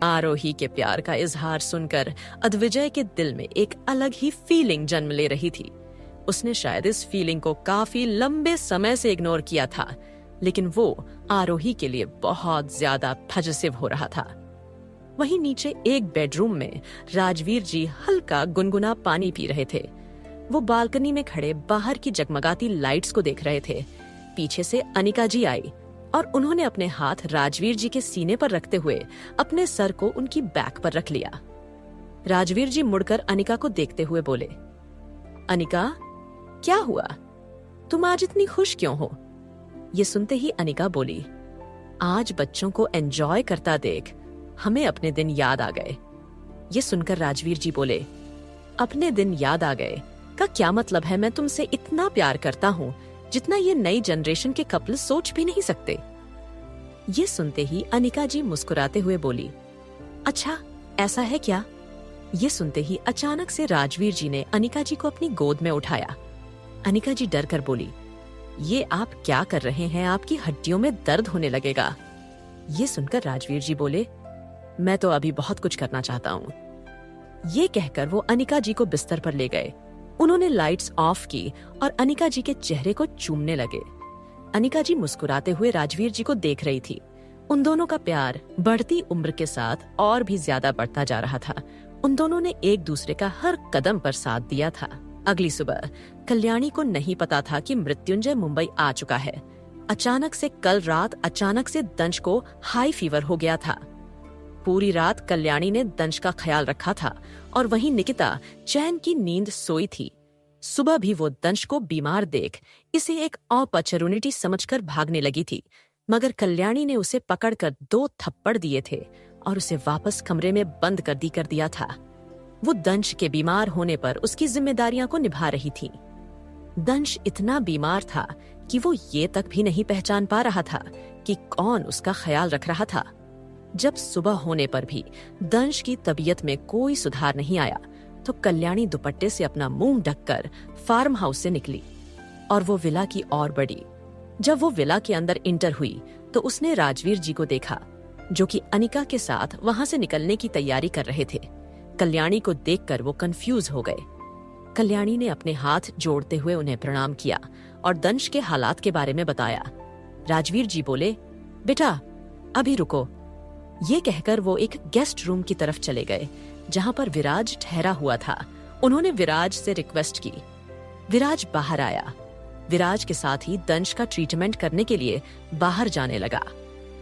आरोही के प्यार का इजहार सुनकर अद्विजय के दिल में एक अलग ही फीलिंग जन्म ले रही थी। उसने शायद इस फीलिंग को काफी लंबे समय से इग्नोर किया था, लेकिन वो आरोही के लिए बहुत ज्यादा पॉजिटिव हो रहा था। वहीं नीचे एक बेडरूम में राजवीर जी हल्का गुनगुना पानी पी रहे थे। वो बालकनी में खड़े बाहर की जगमगाती लाइट्स को देख रहे थे। पीछे से अनिका जी आई और उन्होंने अपने हाथ राजवीर जी के सीने पर रखते हुए अपने सर को उनकी बैक पर रख लिया। राजवीर जी मुड़कर अनिका को देखते हुए बोले, अनिका, क्या हुआ? तुम आज इतनी खुश क्यों हो? ये सुनते ही अनिका बोली, आज बच्चों को एंजॉय करता देख हमें अपने दिन याद आ गए। ये सुनकर राजवीर जी बोले, अपने दिन याद आ गए का क्या मतलब है? मैं तुमसे इतना प्यार करता हूँ जितना ये नई जनरेशन के कपल सोच भी नहीं सकते। ये सुनते ही अनिका जी मुस्कुराते हुए बोली, अच्छा ऐसा है क्या? ये सुनते ही अचानक से राजवीर जी ने अनिका जी को अपनी गोद में उठाया। अनिका जी डर कर बोली, ये आप क्या कर रहे हैं? आपकी हड्डियों में दर्द होने लगेगा। ये सुनकर राजवीर जी बोले, मैं तो अभी बहुत कुछ करना चाहता हूँ। ये कहकर वो अनिका जी को बिस्तर पर ले गए। उन्होंने लाइट्स ऑफ की और अनिका जी के चेहरे को चूमने लगे। अनिका जी मुस्कुराते हुए राजवीर जी को देख रही थी। उन दोनों का प्यार बढ़ती उम्र के साथ और भी ज्यादा बढ़ता जा रहा था। उन दोनों ने एक दूसरे का हर कदम पर साथ दिया था। अगली सुबह कल्याणी को नहीं पता था कि मृत्युंजय मुंबई आ चुका है। कल रात अचानक से दंश को हाई फीवर हो गया था। पूरी रात कल्याणी ने दंश का ख्याल रखा था और वहीं निकिता चैन की नींद सोई थी। सुबह भी वो दंश को बीमार देख इसे एक अपॉर्चुनिटी समझकर भागने लगी थी, मगर कल्याणी ने उसे पकड़कर 2 थप्पड़ दिए थे और उसे वापस कमरे में बंद कर दिया था। वो दंश के बीमार होने पर उसकी जिम्मेदारियां को निभा रही थी। दंश इतना बीमार था कि वो ये तक भी नहीं पहचान पा रहा था कि कौन उसका ख्याल रख रहा था। जब सुबह होने पर भी दंश की तबीयत में कोई सुधार नहीं आया तो कल्याणी दुपट्टे से अपना मुंह ढककर फार्म हाउस से निकली और वो विला की ओर बढ़ी। जब वो विला के अंदर इंटर हुई तो उसने राजवीर जी को देखा, जो कि अनिका के साथ वहां से निकलने की तैयारी कर रहे थे। कल्याणी को देखकर वो कंफ्यूज हो गए। कल्याणी ने अपने हाथ जोड़ते हुए उन्हें प्रणाम किया और दंश के हालात के बारे में बताया। राजवीर जी बोले, बेटा अभी रुको। ये कहकर वो एक गेस्ट रूम की तरफ चले गए जहां पर विराज ठहरा हुआ था। उन्होंने विराज से रिक्वेस्ट की। विराज बाहर आया। विराज के साथ ही दंश का ट्रीटमेंट करने के लिए बाहर जाने लगा।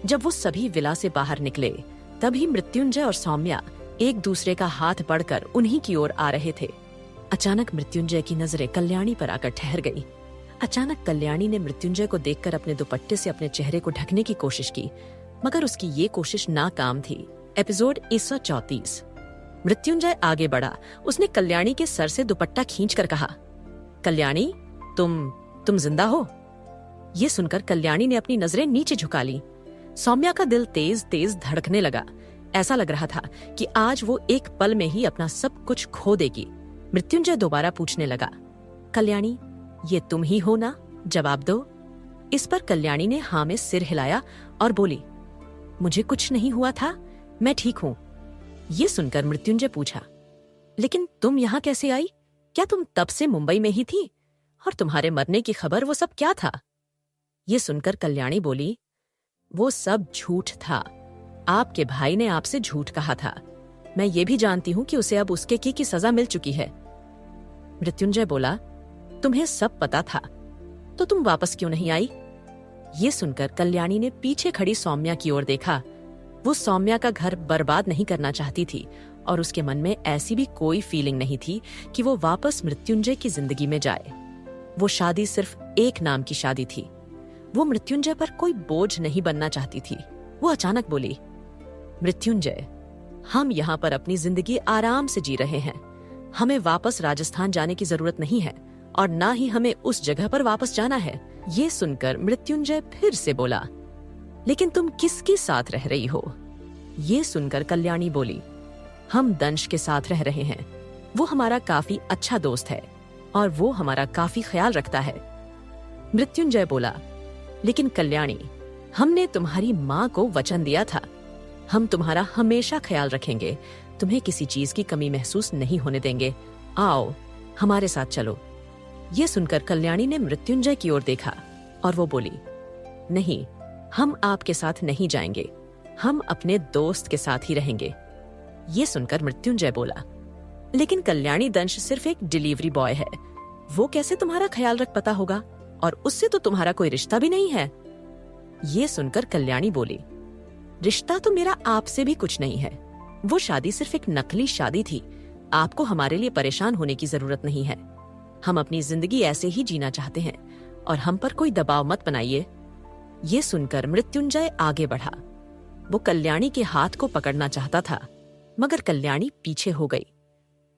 जब वो सभी विला से बाहर निकले तभी मृत्युंजय और सौम्या एक दूसरे का हाथ पकड़कर उन्हीं की ओर आ रहे थे। अचानक मृत्युंजय की नजरें कल्याणी पर आकर ठहर गई। अचानक कल्याणी ने मृत्युंजय को देखकर अपने दुपट्टे से अपने चेहरे को ढकने की कोशिश की, मगर उसकी ये कोशिश नाकाम थी। एपिसोड 134। मृत्युंजय आगे बढ़ा। उसने कल्याणी के सर से दुपट्टा खींचकर कहा, कल्याणी तुम जिंदा हो? ये सुनकर कल्याणी ने अपनी नजरें नीचे झुका ली। सौम्या का दिल तेज तेज धड़कने लगा। ऐसा लग रहा था कि आज वो एक पल में ही अपना सब कुछ खो देगी। मृत्युंजय दोबारा पूछने लगा, कल्याणी ये तुम ही हो ना? जवाब दो। इस पर कल्याणी ने हाँ में सिर हिलाया और बोली, मुझे कुछ नहीं हुआ था, मैं ठीक हूँ। ये सुनकर मृत्युंजय पूछा, लेकिन तुम यहाँ कैसे आई? क्या तुम तब से मुंबई में ही थी? और तुम्हारे मरने की खबर वो सब क्या था? ये सुनकर कल्याणी बोली, वो सब झूठ था। आपके भाई ने आपसे झूठ कहा था। मैं ये भी जानती हूँ कि उसे अब उसके की सजा मिल चुकी है। मृत्युंजय बोला, तुम्हें सब पता था तो तुम वापस क्यों नहीं आई? ये सुनकर कल्याणी ने पीछे खड़ी सौम्या की ओर देखा। वो सौम्या का घर बर्बाद नहीं करना चाहती थी और उसके मन में ऐसी भी कोई फीलिंग नहीं थी कि वो वापस मृत्युंजय की जिंदगी में जाए। वो शादी सिर्फ एक नाम की शादी थी। वो मृत्युंजय पर कोई बोझ नहीं बनना चाहती थी। वो अचानक बोली, मृत्युंजय, हम यहाँ पर अपनी जिंदगी आराम से जी रहे हैं। हमें वापस राजस्थान जाने की जरूरत नहीं है और ना ही हमें उस जगह पर वापस जाना है। ये सुनकर मृत्युंजय फिर से बोला, लेकिन तुम किसके साथ रह रही हो? ये सुनकर कल्याणी बोली, हम दंश के साथ रह रहे हैं। वो हमारा काफी अच्छा दोस्त है और वो हमारा काफी ख्याल रखता है। मृत्युंजय बोला, लेकिन कल्याणी, हमने तुम्हारी माँ को वचन दिया था हम तुम्हारा हमेशा ख्याल रखेंगे, तुम्हें किसी चीज की कमी महसूस नहीं होने देंगे। आओ, हमारे साथ चलो। ये सुनकर कल्याणी ने मृत्युंजय की ओर देखा और वो बोली, नहीं, हम आपके साथ नहीं जाएंगे, हम अपने दोस्त के साथ ही रहेंगे। ये सुनकर मृत्युंजय बोला, लेकिन कल्याणी दंश सिर्फ एक डिलीवरी बॉय है, वो कैसे तुम्हारा ख्याल रख पता होगा, और उससे तो तुम्हारा कोई रिश्ता भी नहीं है। ये सुनकर कल्याणी बोली, रिश्ता तो मेरा आपसे भी कुछ नहीं है, वो शादी सिर्फ एक नकली शादी थी, आपको हमारे लिए परेशान होने की जरूरत नहीं है। हम अपनी जिंदगी ऐसे ही जीना चाहते हैं और हम पर कोई दबाव मत बनाइए। ये सुनकर मृत्युंजय आगे बढ़ा। वो कल्याणी के हाथ को पकड़ना चाहता था, मगर कल्याणी पीछे हो गई।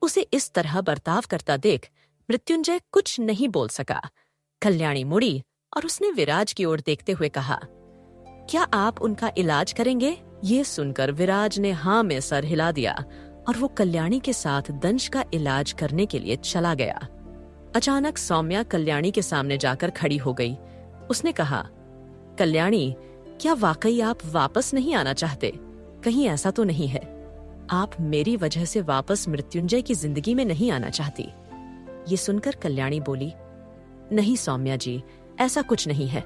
उसे इस तरह बर्ताव करता देख मृत्युंजय कुछ नहीं बोल सका। कल्याणी मुड़ी और उसने विराज की ओर देखते हुए कहा, क्या आप उनका इलाज करेंगे? ये सुनकर विराज ने हाँ में सर हिला दिया और वो कल्याणी के साथ दंश का इलाज करने के लिए चला गया। अचानक सौम्या कल्याणी के सामने जाकर खड़ी हो गई। उसने कहा, कल्याणी, क्या वाकई आप वापस नहीं आना चाहते? कहीं ऐसा तो नहीं है आप मेरी वजह से वापस मृत्युंजय की जिंदगी में नहीं आना चाहती? ये सुनकर कल्याणी बोली, नहीं सौम्या जी, ऐसा कुछ नहीं है।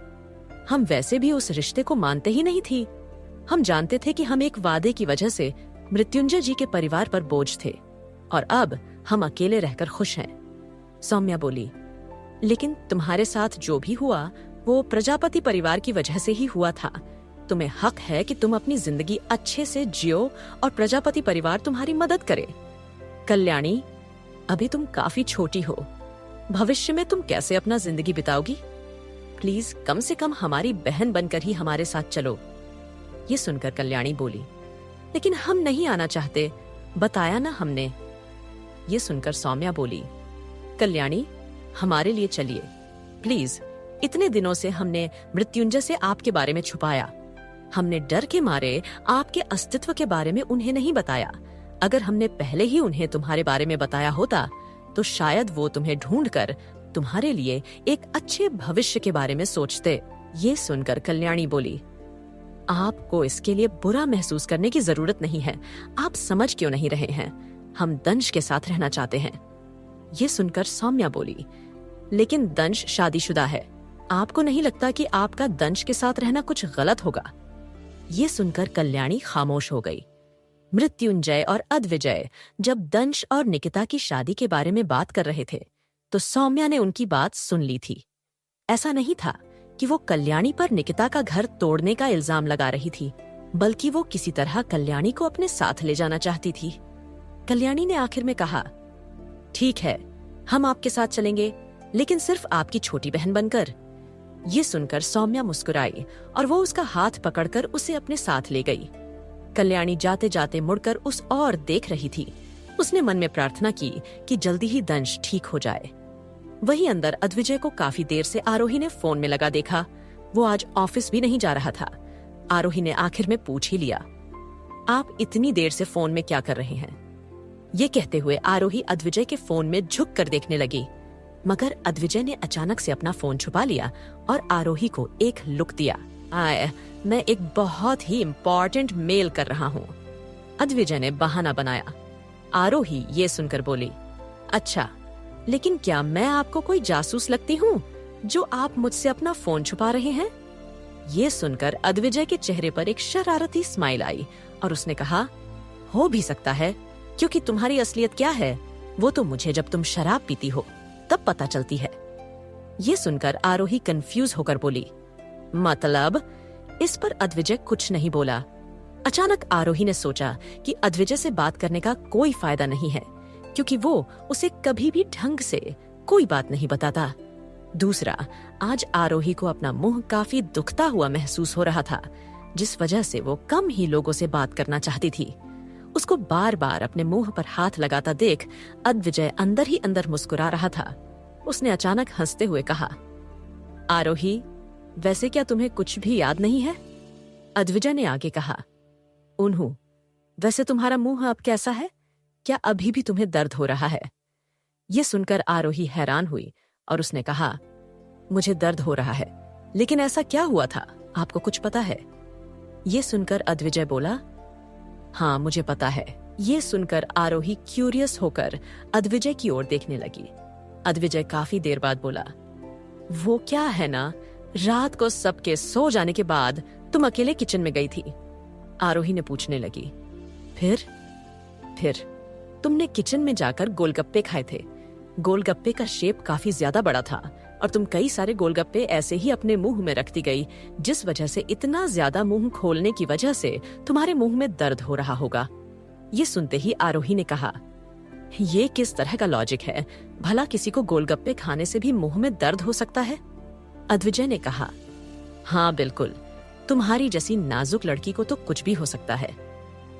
हम वैसे भी उस रिश्ते को मानते ही नहीं थी। हम जानते थे कि हम एक वादे की वजह से मृत्युंजय जी के परिवार पर बोझ थे और अब हम अकेले रहकर खुश हैं। सौम्या बोली, लेकिन तुम्हारे साथ जो भी हुआ वो प्रजापति परिवार की वजह से ही हुआ था। तुम्हें हक है कि तुम अपनी जिंदगी अच्छे से जियो और प्रजापति परिवार तुम्हारी मदद करे। कल्याणी, अभी तुम काफी छोटी हो, भविष्य में तुम कैसे अपना जिंदगी बिताओगी? प्लीज कम से कम हमारी बहन बनकर ही हमारे साथ चलो। ये सुनकर कल्याणी बोली, लेकिन हम नहीं आना चाहते, बताया ना हमने। ये सुनकर सौम्या बोली, कल्याणी, हमारे लिए चलिए प्लीज। इतने दिनों से हमने मृत्युंजय से आपके बारे में छुपाया। हमने डर के मारे आपके अस्तित्व के बारे में उन्हें नहीं बताया। अगर हमने पहले ही उन्हें तुम्हारे बारे में बताया होता तो शायद वो तुम्हें ढूंढकर तुम्हारे लिए एक अच्छे भविष्य के बारे में सोचते। ये सुनकर कल्याणी बोली, आपको इसके लिए बुरा महसूस करने की जरूरत नहीं है। आप समझ क्यों नहीं रहे हैं? हम दंश के साथ रहना चाहते हैं। ये सुनकर सौम्या बोली, लेकिन दंश शादीशुदा है, आपको नहीं लगता कि आपका दंश के साथ रहना कुछ गलत होगा? ये सुनकर कल्याणी खामोश हो गई। मृत्युंजय और अद्विजय जब दंश और निकिता की शादी के बारे में बात कर रहे थे तो सौम्या ने उनकी बात सुन ली थी। ऐसा नहीं था कि वो कल्याणी पर निकिता का घर तोड़ने का इल्जाम लगा रही थी, बल्कि वो किसी तरह कल्याणी को अपने साथ ले जाना चाहती थी। कल्याणी ने आखिर में कहा, ठीक है, हम आपके साथ चलेंगे, लेकिन सिर्फ आपकी छोटी बहन बनकर। ये सुनकर सौम्या मुस्कुराई और वो उसका हाथ पकड़कर उसे अपने साथ ले गई। कल्याणी जाते जाते मुड़कर उस ओर देख रही थी। उसने मन में प्रार्थना की कि जल्दी ही दंश ठीक हो जाए। वहीं अंदर अद्विजय को काफी देर से आरोही ने फोन में लगा देखा। वो आज ऑफिस भी नहीं जा रहा था। आरोही ने आखिर में पूछ ही लिया, आप इतनी देर से फोन में क्या कर रहे हैं? ये कहते हुए आरोही अद्विजय के फोन में झुक कर देखने लगी, मगर अद्विजय ने अचानक से अपना फोन छुपा लिया और आरोही को एक लुक दिया। मैं एक बहुत ही इम्पोर्टेंट मेल कर रहा हूँ। अद्विजय ने बहाना बनाया। आरोही ये सुनकर बोली, अच्छा, लेकिन क्या मैं आपको कोई जासूस लगती हूँ जो आप मुझसे अपना फोन छुपा रहे हैं? ये सुनकर अद्विजय के चेहरे पर एक शरारती स्माइल आई और उसने कहा, हो भी सकता है, क्योंकि तुम्हारी असलियत क्या है वो तो मुझे जब तुम शराब पीती हो तब पता चलती है। ये सुनकर आरोही कंफ्यूज होकर बोली, मतलब? इस पर अद्विजय कुछ नहीं बोला। अचानक आरोही ने सोचा कि अद्विजय से बात करने का कोई फायदा नहीं है, क्योंकि वो उसे कभी भी ढंग से कोई बात नहीं बताता। दूसरा, आज आरोही को अपना मुंह काफी दुखता हुआ महसूस हो रहा था, जिस वजह से वो कम ही लोगों से बात करना चाहती थी। उसको बार बार अपने मुंह पर हाथ लगाता देख अद्विजय अंदर ही अंदर मुस्कुरा रहा था। उसने अचानक हंसते हुए कहा, आरोही, वैसे क्या तुम्हें कुछ भी याद नहीं है? अद्विजय ने आगे कहा, उन्हू, वैसे तुम्हारा मुंह अब कैसा है? क्या अभी भी तुम्हें दर्द हो रहा है? ये सुनकर आरोही हैरान हुई और उसने कहा, मुझे दर्द हो रहा है, लेकिन ऐसा क्या हुआ था? आपको कुछ पता है? ये सुनकर अद्विजय बोला, हाँ मुझे पता है। ये सुनकर आरोही क्यूरियस होकर अद्विजय की ओर देखने लगी। अद्विजय काफी देर बाद बोला, वो क्या है ना, रात को सबके सो जाने के बाद तुम अकेले किचन में गई थी। आरोही ने पूछने लगी, फिर तुमने किचन में जाकर गोलगप्पे खाए थे। गोलगप्पे का शेप काफी ज्यादा बड़ा था और तुम कई सारे गोलगप्पे ऐसे ही अपने मुंह में रखती गई, जिस वजह से इतना ज्यादा मुंह खोलने की वजह से तुम्हारे मुंह में दर्द हो रहा होगा। ये सुनते ही आरोही ने कहा, ये किस तरह का लॉजिक है? भला किसी को गोलगप्पे खाने से भी मुंह में दर्द हो सकता है? अद्विजय ने कहा, हाँ बिल्कुल, तुम्हारी जैसी नाजुक लड़की को तो कुछ भी हो सकता है।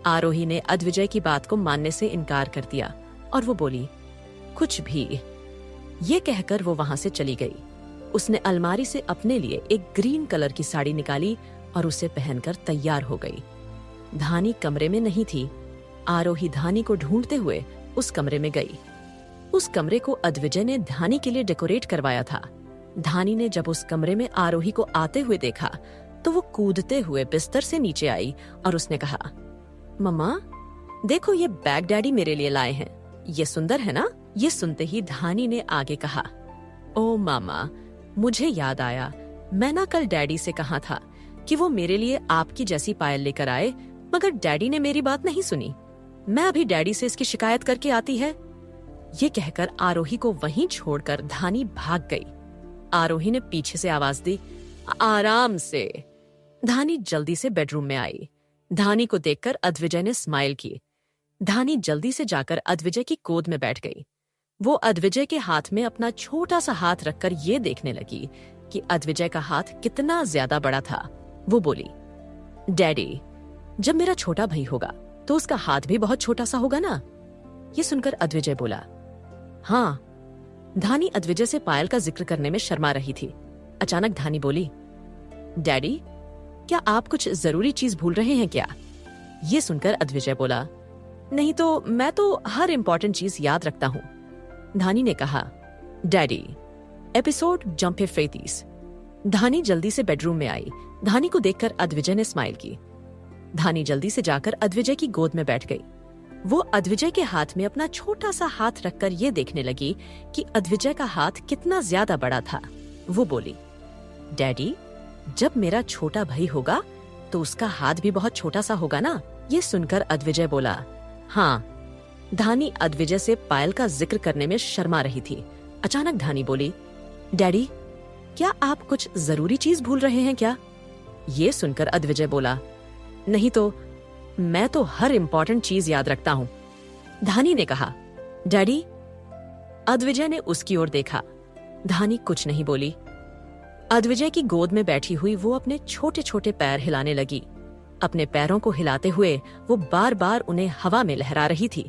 आरोही ने अद्विजय की बात को मानने से इनकार कर दिया और वो बोली, कुछ भी। ये कहकर वो वहां से चली गई। उसने अलमारी से अपने लिए एक ग्रीन कलर की साड़ी निकाली और उसे पहनकर तैयार हो गई। धानी कमरे में नहीं थी। आरोही धानी को ढूंढते हुए उस कमरे में गई। उस कमरे को अद्विजय ने धानी के लिए डेकोरेट करवाया था। धानी ने जब उस कमरे में आरोही को आते हुए देखा तो वो कूदते हुए बिस्तर से नीचे आई और उसने कहा, मम्मा देखो, ये बैग डैडी मेरे लिए लाए हैं। ये सुंदर है ना? ये सुनते ही धानी ने आगे कहा, ओ मामा, मुझे याद आया, मैं ना कल डैडी से कहा था कि वो मेरे लिए आपकी जैसी पायल लेकर आए, मगर डैडी ने मेरी बात नहीं सुनी। मैं अभी डैडी से इसकी शिकायत करके आती है। ये कहकर आरोही को वहीं छोड़कर धानी भाग गई। आरोही ने पीछे से आवाज दी, आराम से। धानी जल्दी से बेडरूम में आई। धानी को देखकर अद्विजय ने स्माइल की। धानी जल्दी से जाकर अद्विजय की गोद में बैठ गई। वो अद्विजय के हाथ में अपना छोटा सा हाथ रखकर ये देखने लगी कि अद्विजय का हाथ कितना ज्यादा बड़ा था। वो बोली, डैडी, जब मेरा छोटा भाई होगा तो उसका हाथ भी बहुत छोटा सा होगा ना? ये सुनकर अद्विजय बोला, हाँ। धानी अद्विजय से पायल का जिक्र करने में शर्मा रही थी। अचानक धानी बोली, डैडी, क्या आप कुछ जरूरी चीज भूल रहे हैं क्या? ये सुनकर अद्विजय बोला, नहीं तो मैं तो हर इंपॉर्टेंट चीज याद रखता हूँ। धानी ने कहा, डैडी, एपिसोड जंपे फेतीस। धानी जल्दी से बेडरूम में आई। धानी को देखकर अद्विजय ने स्माइल की। धानी जल्दी से जाकर अद्विजय की गोद में बैठ गई। वो अद्विजय के हाथ में अपना छोटा सा हाथ रखकर ये देखने लगी कि अद्विजय का हाथ कितना ज्यादा बड़ा था। वो बोली, डैडी, जब मेरा छोटा भाई होगा तो उसका हाथ भी बहुत छोटा सा होगा ना? ये सुनकर अद्विजय बोला, हाँ। धानी अद्विजय से पायल का जिक्र करने में शर्मा रही थी। अचानक धानी बोली, डैडी, क्या आप कुछ जरूरी चीज भूल रहे हैं क्या? ये सुनकर अद्विजय बोला, नहीं तो मैं तो हर इंपॉर्टेंट चीज याद रखता हूँ। धानी ने कहा, डैडी। अद्विजय ने उसकी ओर देखा। धानी कुछ नहीं बोली। अद्विजय की गोद में बैठी हुई वो अपने छोटे छोटे पैर हिलाने लगी। अपने पैरों को हिलाते हुए वो बार बार उन्हें हवा में लहरा रही थी।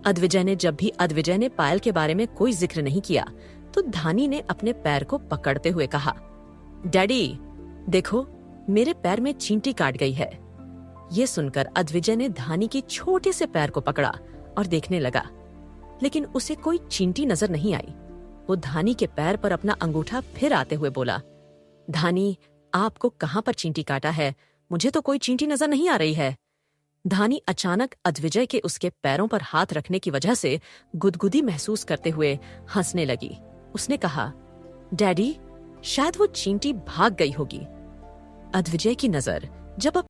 अद्विजय ने जब भी अद्विजय ने पायल के बारे में कोई जिक्र नहीं किया तो धानी ने अपने पैर को पकड़ते हुए कहा, डैडी, देखो, मेरे पैर में चींटी काट गई है। ये सुनकर अद्विजय ने धानी के छोटे से पैर को पकड़ा और देखने लगा, लेकिन उसे कोई चींटी नजर नहीं आई। वो धानी के पैर पर अपना अंगूठा फिर आते हुए बोला, धानी, आपको कहाँ पर चींटी काटा है? मुझे तो कोई चींटी नजर नहीं आ रही है। धानी अचानक अद्विजय के उसके पैरों पर हाथ रखने की वजह से गुदगुदी महसूस करते हुए हंसने लगी। उसने कहा, डैडी, शायद वो चींटी भाग गई होगी। अद्विजय की नजर जब